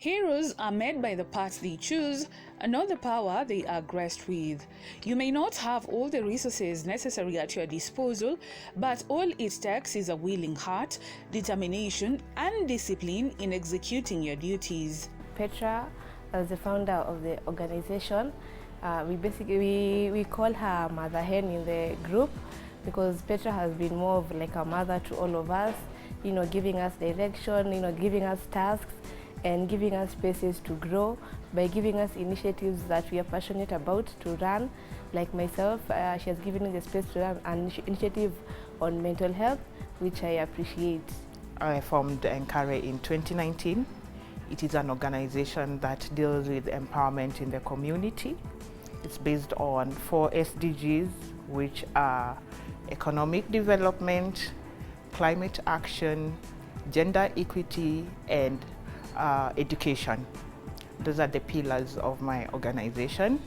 Heroes are made by the paths they choose, and not the power they are graced with. You may not have all the resources necessary at your disposal, but all it takes is a willing heart, determination, and discipline in executing your duties. Petra, as the founder of the organization, we call her Mother Hen in the group, because Petra has been more of like a mother to all of us, giving us direction, giving us tasks, and giving us spaces to grow by giving us initiatives that we are passionate about to run. Like myself, she has given me the space to run an initiative on mental health, which I appreciate. I formed ENKARE in 2019. It is an organization that deals with empowerment in the community. It's based on 4 SDGs, which are economic development, climate action, gender equity, and education. Those are the pillars of my organization.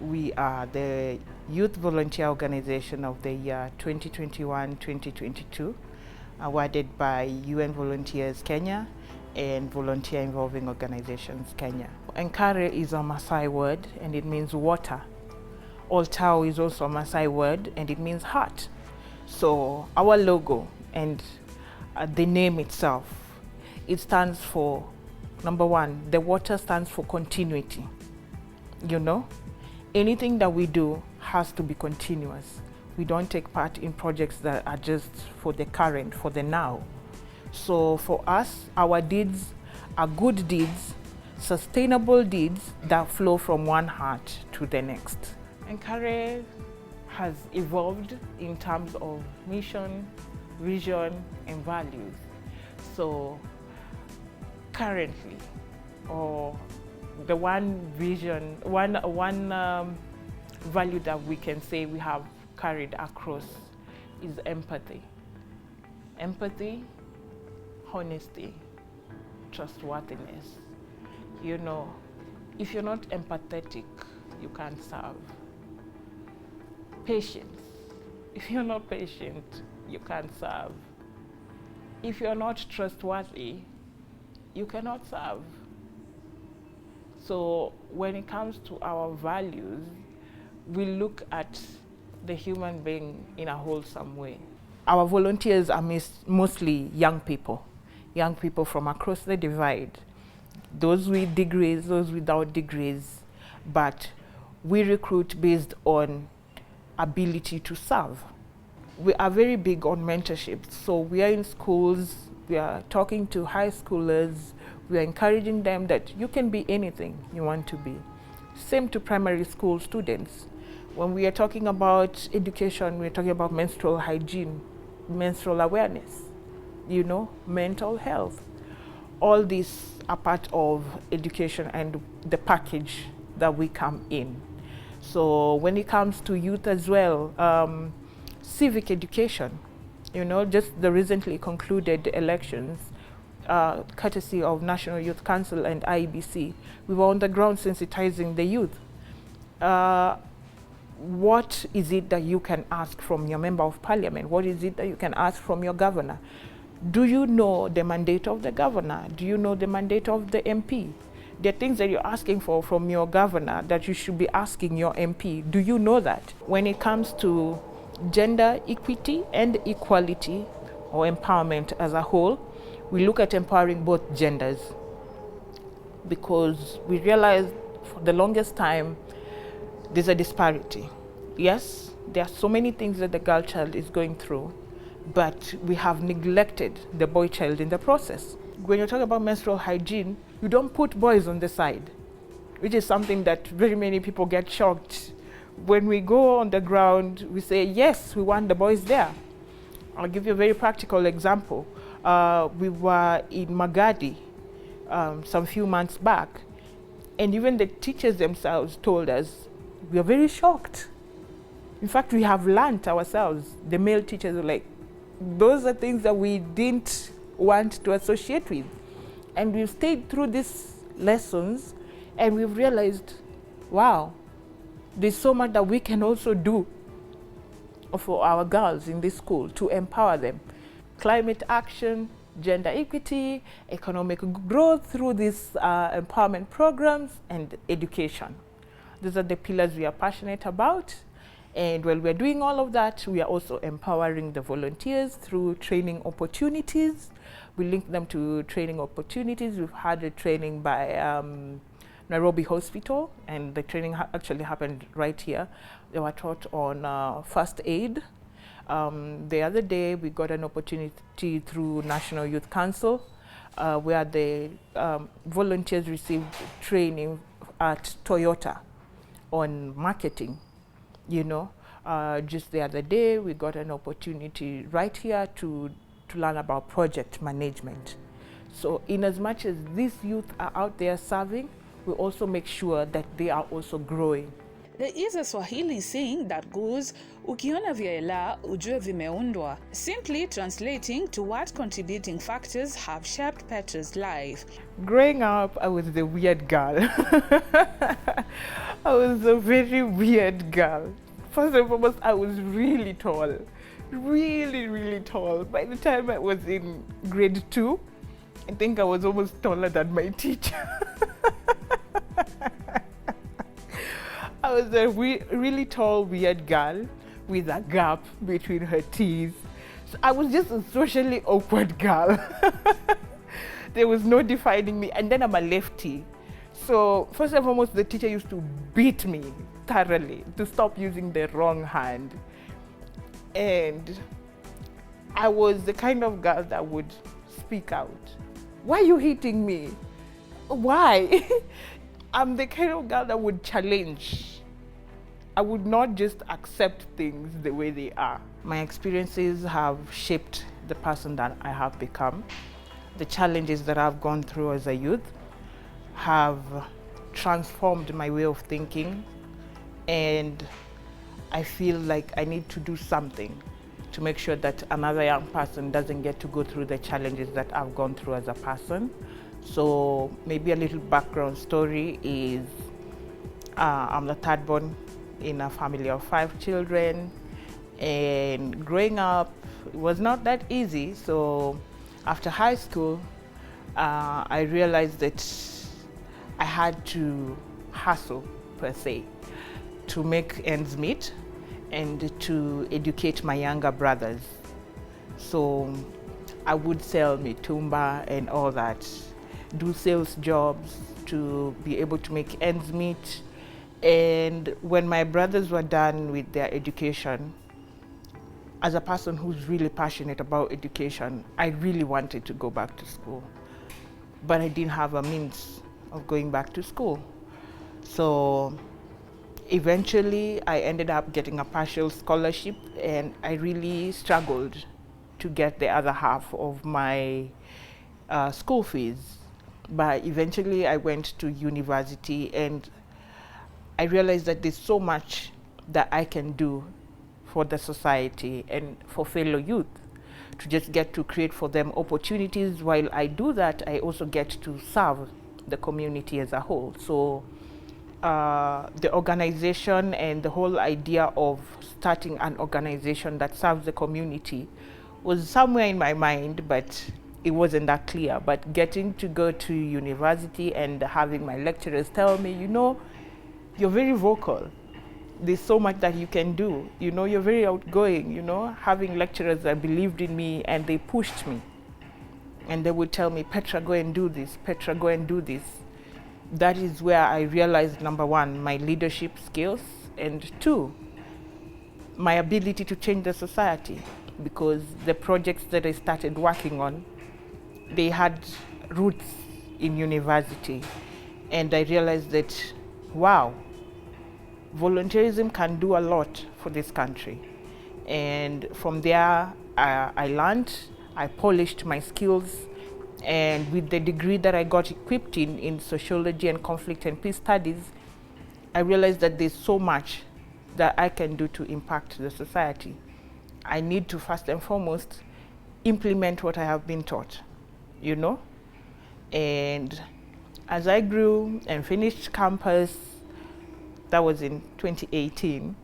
We are the Youth Volunteer Organization of the year 2021-2022, awarded by UN Volunteers Kenya and Volunteer Involving Organizations Kenya. ENKARE is a Maasai word and it means water. OLTAU is also a Maasai word and it means heart. So our logo and the name itself, it stands for, number one, the water stands for continuity. Anything that we do has to be continuous. We don't take part in projects that are just for the current, for the now. So for us, our deeds are good deeds, sustainable deeds that flow from one heart to the next. ENKARE has evolved in terms of mission, vision, and values. So currently, or the one vision, one value that we can say we have carried across is empathy. Empathy, honesty, trustworthiness. If you're not empathetic, you can't serve. Patience. If you're not patient, you can't serve. If you're not trustworthy, you cannot serve. So when it comes to our values, we look at the human being in a wholesome way. Our volunteers are mostly young people from across the divide, those with degrees, those without degrees, but we recruit based on ability to serve. We are very big on mentorship, so we are in schools, we are talking to high schoolers, we are encouraging them that you can be anything you want to be. Same to primary school students. When we are talking about education, we're talking about menstrual hygiene, menstrual awareness, mental health. All these are part of education and the package that we come in. So when it comes to youth as well, civic education, just the recently concluded elections, courtesy of National Youth Council and IEBC, we were on the ground sensitizing the youth. What is it that you can ask from your member of parliament? What is it that you can ask from your governor? Do you know the mandate of the governor? Do you know the mandate of the MP? There are things that you're asking for from your governor that you should be asking your MP. Do you know that? When it comes to gender equity and equality, or empowerment as a whole, we look at empowering both genders, because we realized for the longest time there's a disparity. Yes, there are so many things that the girl child is going through, but we have neglected the boy child in the process. When you're talking about menstrual hygiene, you don't put boys on the side, which is something that very many people get shocked. When we go on the ground, we say, yes, we want the boys there. I'll give you a very practical example. We were in Magadi some few months back, and even the teachers themselves told us, we are very shocked. In fact, we have learned ourselves, the male teachers were like, those are things that we didn't want to associate with. And we've stayed through these lessons and we've realized, wow, there's so much that we can also do for our girls in this school to empower them. Climate action, gender equity, economic growth through these empowerment programs, and education. These are the pillars we are passionate about. And while we're doing all of that, we are also empowering the volunteers through training opportunities. We link them to training opportunities. We've had a training by Nairobi Hospital, and the training actually happened right here. They were taught on first aid. The other day, we got an opportunity through National Youth Council, where the volunteers received training at Toyota on marketing. You know, just the other day, we got an opportunity right here to learn about project management. So in as much as these youth are out there serving, we also make sure that they are also growing. There is a Swahili saying that goes, ukiona vyaela ujue vimeundwa, simply translating to what contributing factors have shaped Petra's life. Growing up, I was the weird girl. I was a very weird girl. First and foremost, I was really tall. Really tall. By the time I was in grade 2, I think I was almost taller than my teacher. I was a really tall, weird girl with a gap between her teeth. So I was just a socially awkward girl. There was no defining me. And then I'm a lefty. So first and foremost, the teacher used to beat me thoroughly to stop using the wrong hand. And I was the kind of girl that would speak out. Why are you hitting me? Why? I'm the kind of girl that would challenge. I would not just accept things the way they are. My experiences have shaped the person that I have become. The challenges that I've gone through as a youth have transformed my way of thinking, and I feel like I need to do something to make sure that another young person doesn't get to go through the challenges that I've gone through as a person. So maybe a little background story is I'm the third born in a family of 5 children, and growing up it was not that easy. So after high school, I realized that I had to hustle per se to make ends meet and to educate my younger brothers. So I would sell mitumba and all that, do sales jobs to be able to make ends meet. And when my brothers were done with their education, as a person who's really passionate about education, I really wanted to go back to school, but I didn't have a means of going back to school. So eventually I ended up getting a partial scholarship, and I really struggled to get the other half of my school fees. But eventually I went to university, and I realized that there's so much that I can do for the society and for fellow youth, to just get to create for them opportunities. While I do that, I also get to serve the community as a whole. So the organization and the whole idea of starting an organization that serves the community was somewhere in my mind, but it wasn't that clear. But getting to go to university and having my lecturers tell me, you know, you're very vocal, there's so much that you can do, you know, you're very outgoing, you know, having lecturers that believed in me and they pushed me. And they would tell me, Petra, go and do this, Petra, go and do this. That is where I realized, number one, my leadership skills, and 2, my ability to change the society, because the projects that I started working on, they had roots in university. And I realized that, wow, volunteerism can do a lot for this country. And from there, I learned, I polished my skills, and with the degree that I got equipped in sociology and conflict and peace studies, I realized that there's so much that I can do to impact the society. I need to first and foremost implement what I have been taught, you know? And as I grew and finished campus, that was in 2018,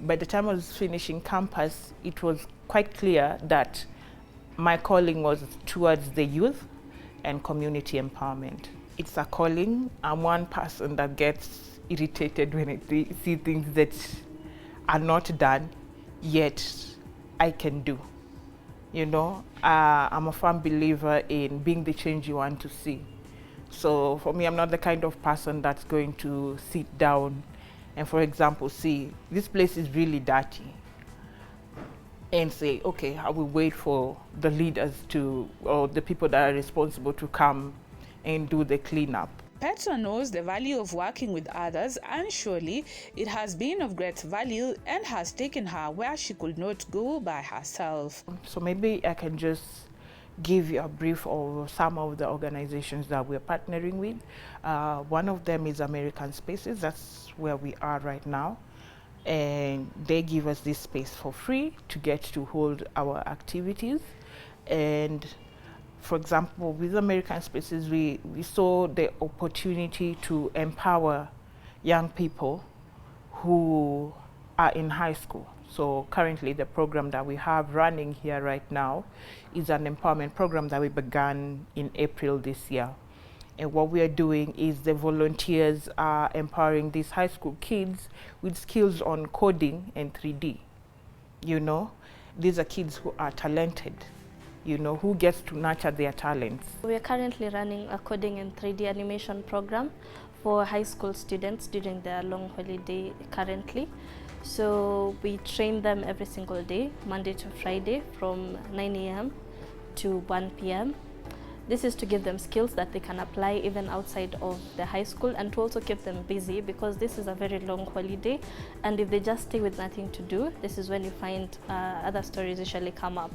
by the time I was finishing campus, it was quite clear that my calling was towards the youth and community empowerment. It's a calling. I'm one person that gets irritated when I see things that are not done, yet I can do. You know, I'm a firm believer in being the change you want to see. So for me, I'm not the kind of person that's going to sit down and, for example, see this place is really dirty and say, okay, I will wait for the leaders to, or the people that are responsible to come and do the cleanup. Petra knows the value of working with others, and surely it has been of great value and has taken her where she could not go by herself. So maybe I can just give you a brief of some of the organizations that we're partnering with. One of them is American Spaces. That's where we are right now. And they give us this space for free to get to hold our activities. And for example, with American Spaces, we saw the opportunity to empower young people who are in high school. So currently the program that we have running here right now is an empowerment program that we began in April this year. And what we are doing is the volunteers are empowering these high school kids with skills on coding and 3D. You know, these are kids who are talented, you know, who gets to nurture their talents. We are currently running a coding and 3D animation program for high school students during their long holiday currently. So we train them every single day, Monday to Friday, from 9 a.m. to 1 p.m. This is to give them skills that they can apply even outside of the high school, and to also keep them busy, because this is a very long holiday, and if they just stay with nothing to do, this is when you find other stories usually come up.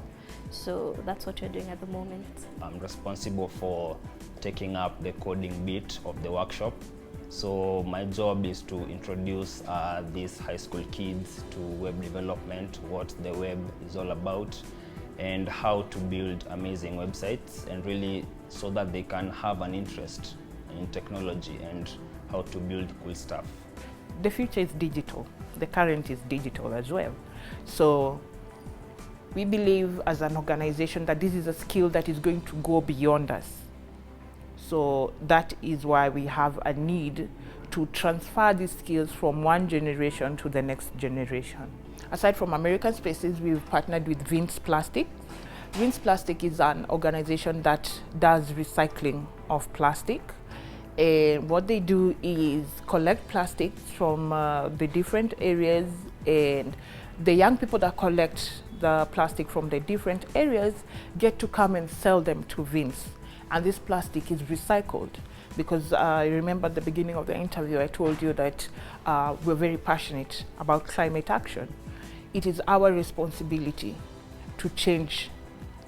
So that's what we're doing at the moment. I'm responsible for taking up the coding bit of the workshop. So my job is to introduce these high school kids to web development, what the web is all about, and how to build amazing websites, and really so that they can have an interest in technology and how to build cool stuff. The future is digital. The current is digital as well. So we believe as an organization that this is a skill that is going to go beyond us. So that is why we have a need to transfer these skills from one generation to the next generation. Aside from American Spaces, we've partnered with Vince Plastic. Vince Plastic is an organization that does recycling of plastic. And what they do is collect plastics from the different areas, and the young people that collect the plastic from the different areas get to come and sell them to Vince. And this plastic is recycled, because I remember at the beginning of the interview I told you that we're very passionate about climate action. It is our responsibility to change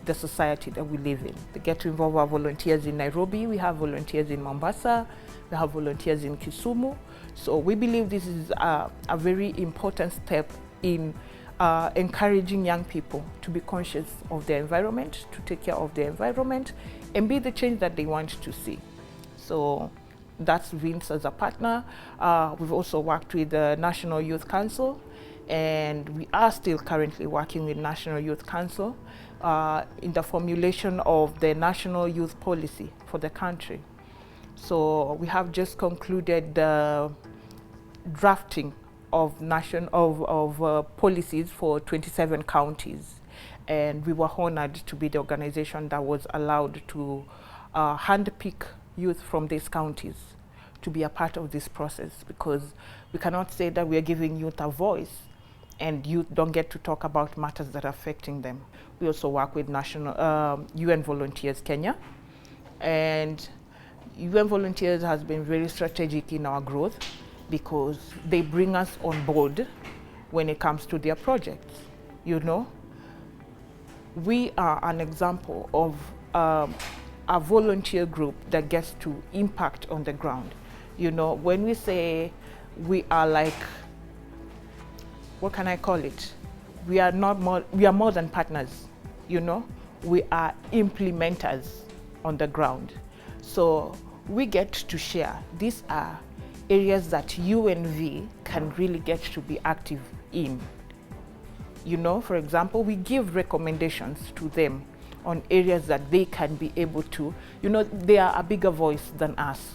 the society that we live in. We get to involve our volunteers in Nairobi, we have volunteers in Mombasa, we have volunteers in Kisumu. So we believe this is a very important step in encouraging young people to be conscious of their environment, to take care of their environment, and be the change that they want to see. So that's Vince as a partner. We've also worked with the National Youth Council, and we are still currently working with National Youth Council in the formulation of the National Youth Policy for the country. So we have just concluded the drafting of policies for 27 counties, and we were honored to be the organization that was allowed to handpick youth from these counties to be a part of this process, because we cannot say that we are giving youth a voice and youth don't get to talk about matters that are affecting them. We also work with national UN Volunteers Kenya, and UN Volunteers has been very strategic in our growth, because they bring us on board when it comes to their projects. You know, we are an example of a volunteer group that gets to impact on the ground. You know, when we say we are like, what can I call it? We are more than partners, you know? We are implementers on the ground. So we get to share. These are areas that UNV can really get to be active in. You know, for example, we give recommendations to them on areas that they can be able to, you know, they are a bigger voice than us.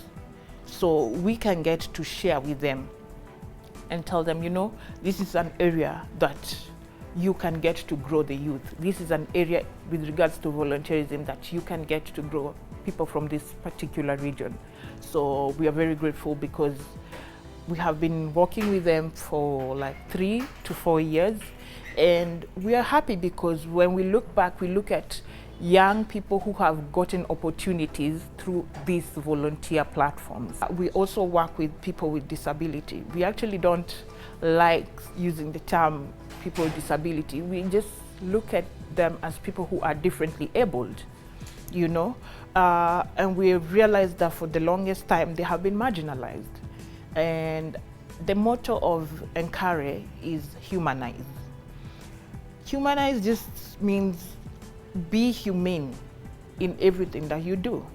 So we can get to share with them and tell them, you know, this is an area that you can get to grow the youth. This is an area with regards to volunteerism that you can get to grow people from this particular region. So we are very grateful because we have been working with them for like 3 to 4 years. And we are happy because when we look back, we look at young people who have gotten opportunities through these volunteer platforms. We also work with people with disability. We actually don't like using the term people with disability. We just look at them as people who are differently abled, you know, and we realized that for the longest time they have been marginalized. And the motto of ENKARE is humanize. Humanize just means be humane in everything that you do.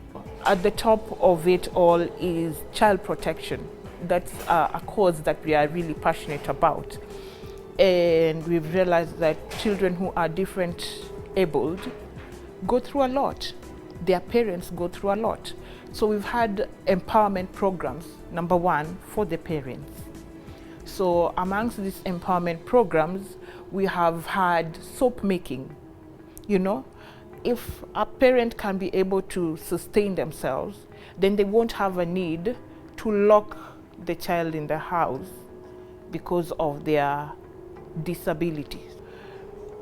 At the top of it all is child protection. That's a cause that we are really passionate about. And we've realized that children who are different abled go through a lot. Their parents go through a lot. So we've had empowerment programs, number one, for the parents. So amongst these empowerment programs, we have had soap making. You know, if a parent can be able to sustain themselves, then they won't have a need to lock the child in the house because of their disabilities.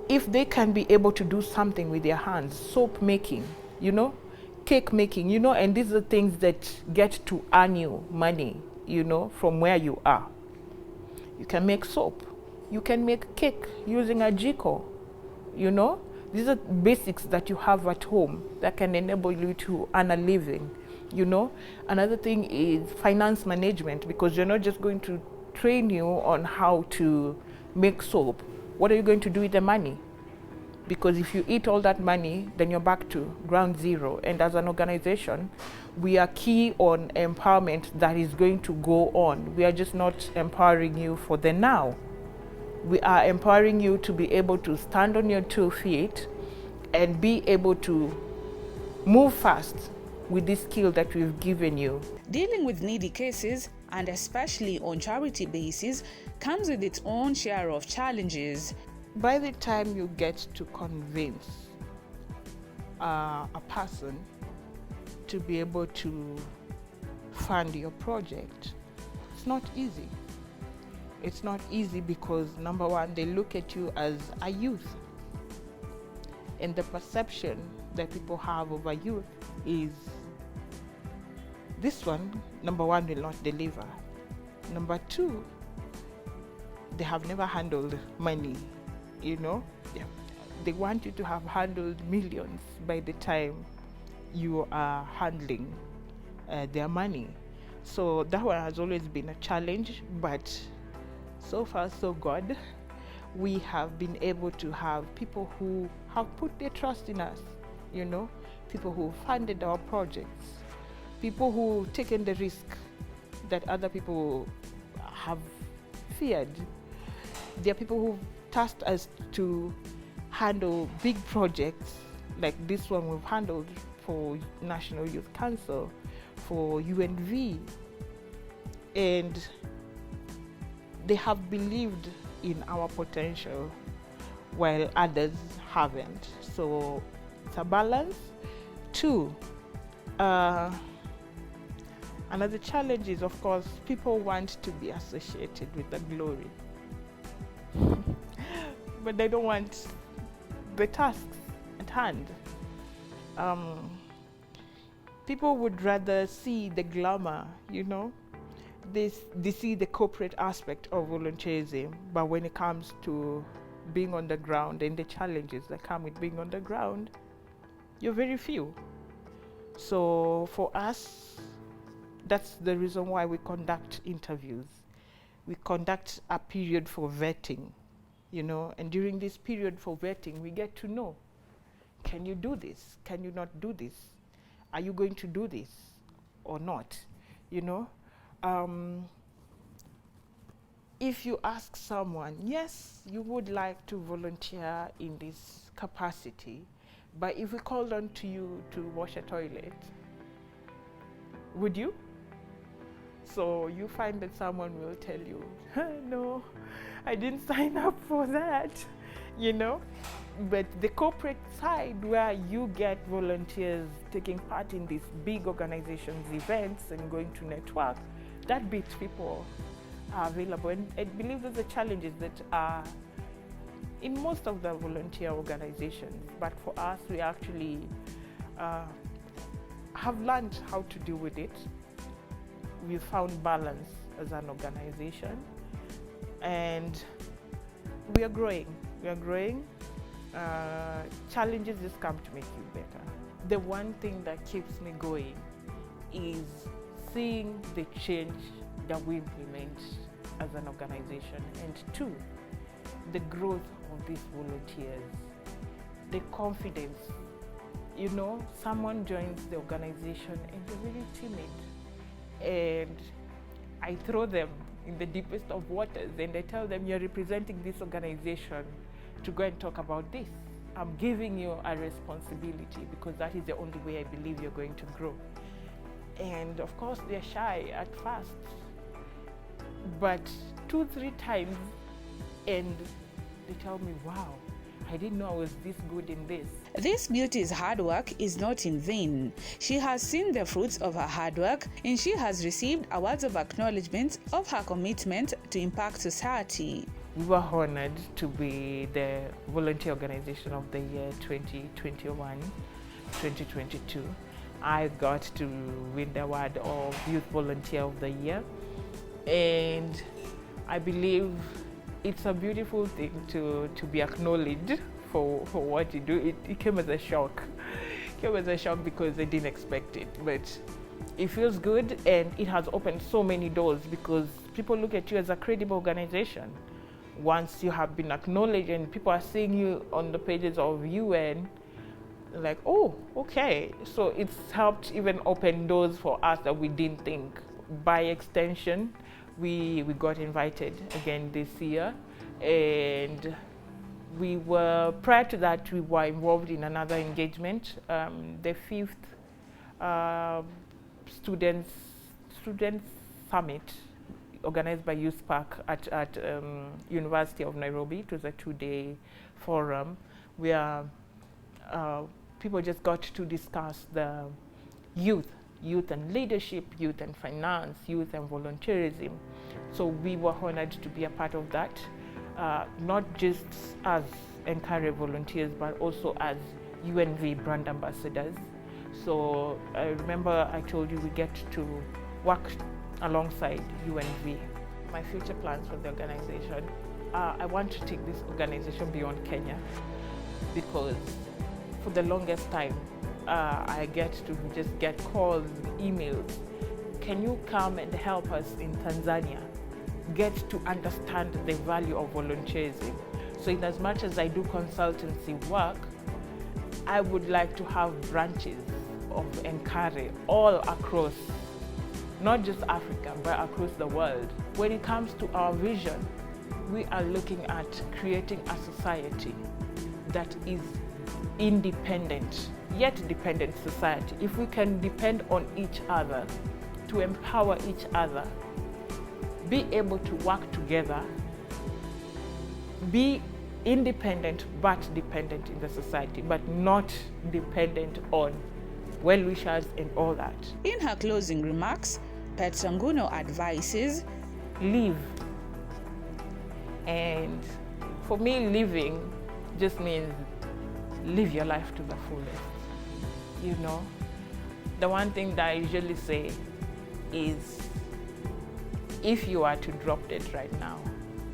If they can be able to do something with their hands, soap making, you know, cake making, you know, and these are things that get to earn you money, you know, from where you are. You can make soap. You can make cake using a jiko, you know. These are basics that you have at home that can enable you to earn a living, you know. Another thing is finance management, because you're not just going to train you on how to make soap. What are you going to do with the money? Because if you eat all that money, then you're back to ground zero. And as an organization, we are key on empowerment that is going to go on. We are just not empowering you for the now. We are empowering you to be able to stand on your 2 feet and be able to move fast with this skill that we've given you. Dealing with needy cases, and especially on charity basis, comes with its own share of challenges. By the time you get to convince a person to be able to fund your project, it's not easy. It's not easy because, number one, they look at you as a youth. And the perception that people have of a youth is, this one, number one, will not deliver. Number two, they have never handled money, you know? Yeah. They want you to have handled millions by the time you are handling their money. So that one has always been a challenge, but so far so good. We have been able to have people who have put their trust in us, you know, people who funded our projects, people who've taken the risk that other people have feared. There are people who've tasked us to handle big projects like this one we've handled for National Youth Council, for UNV, and they have believed in our potential while others haven't. So it's a balance. Two, another challenge is, of course, people want to be associated with the glory, but they don't want the tasks at hand. People would rather see the glamour, you know. They see the corporate aspect of volunteerism, but when it comes to being on the ground and the challenges that come with being on the ground, you're very few. So for us, that's the reason why we conduct interviews. We conduct a period for vetting, you know, and during this period for vetting, we get to know, can you do this? Can you not do this? Are you going to do this or not, you know? If you ask someone, yes, you would like to volunteer in this capacity, But if we called on to you to wash a toilet, would you? So you find that someone will tell you, no, I didn't sign up for that, you know? But the corporate side, where you get volunteers taking part in these big organizations, events, and going to network, that bit people are available. And I believe there's the challenges that are in most of the volunteer organizations. But for us, we actually have learned how to deal with it. We found balance as an organization, and we are growing. We are growing. Challenges just come to make you better. The one thing that keeps me going is seeing the change that we implement as an organization, and two, the growth of these volunteers, the confidence. You know, someone joins the organization and they're really timid, and I throw them in the deepest of waters and I tell them, you're representing this organization to go and talk about this. I'm giving you a responsibility because that is the only way I believe you're going to grow. And of course they're shy at first, but 2-3 times and they tell me, wow, I didn't know I was this good in this. This beauty's hard work is not in vain. She has seen the fruits of her hard work, and she has received awards of acknowledgement of her commitment to impact society. We were honored to be the Volunteer Organization of the Year 2021-2022. I got to win the award of Youth Volunteer of the Year, and I believe it's a beautiful thing to be acknowledged for what you do. It came as a shock. It came as a shock because I didn't expect it, but it feels good, and it has opened so many doors because people look at you as a credible organization. Once you have been acknowledged and people are seeing you on the pages of UN, like, oh, okay. So it's helped even open doors for us that we didn't think. By extension, we got invited again this year, and we were, prior to that, we were involved in another engagement, the 5th Students Summit, organized by Youth Park at University of Nairobi. It was a 2-day forum where people just got to discuss the youth and leadership, youth and finance, youth and volunteerism. So we were honored to be a part of that, not just as ENKARE volunteers, but also as UNV brand ambassadors. So I remember I told you we get to work alongside UNV. My future plans for the organization, I want to take this organization beyond Kenya, because for the longest time, I get to just get calls, emails. Can you come and help us in Tanzania get to understand the value of volunteerism? So in as much as I do consultancy work, I would like to have branches of ENKARE all across, not just Africa, but across the world. When it comes to our vision, we are looking at creating a society that is independent, yet dependent society. If we can depend on each other, to empower each other, be able to work together, be independent but dependent in the society, but not dependent on well-wishers and all that. In her closing remarks, Petra Nguono advises, live. And for me, living just means live your life to the fullest. You know, the one thing that I usually say is, if you are to drop dead right now,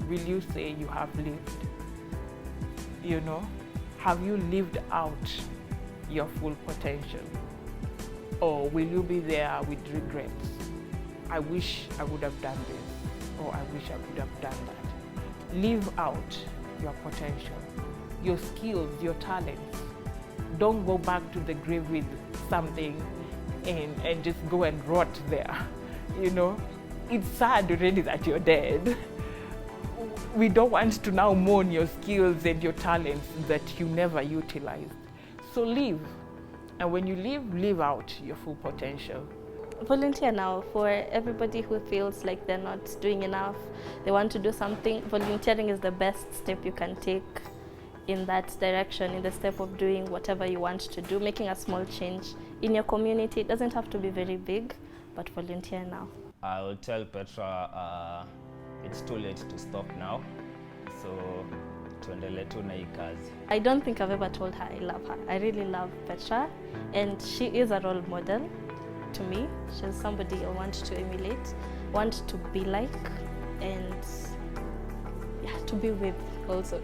will you say you have lived? You know, have you lived out your full potential? Or will you be there with regrets? I wish I would have done this, or I wish I would have done that. Live out your potential, your skills, your talents. Don't go back to the grave with something and just go and rot there. You know, it's sad already that you're dead. We don't want to now mourn your skills and your talents that you never utilized. So live. And when you live out your full potential. Volunteer now. For everybody who feels like they're not doing enough, they want to do something, volunteering is the best step you can take in that direction, in the step of doing whatever you want to do, making a small change in your community. It doesn't have to be very big, but volunteer now. I will tell Petra it's too late to stop now, so tuendelee tu na hii kazi. I don't think I've ever told her I love her. I really love Petra, and she is a role model to me. She's somebody I want to emulate, want to be like, and yeah, to be with also.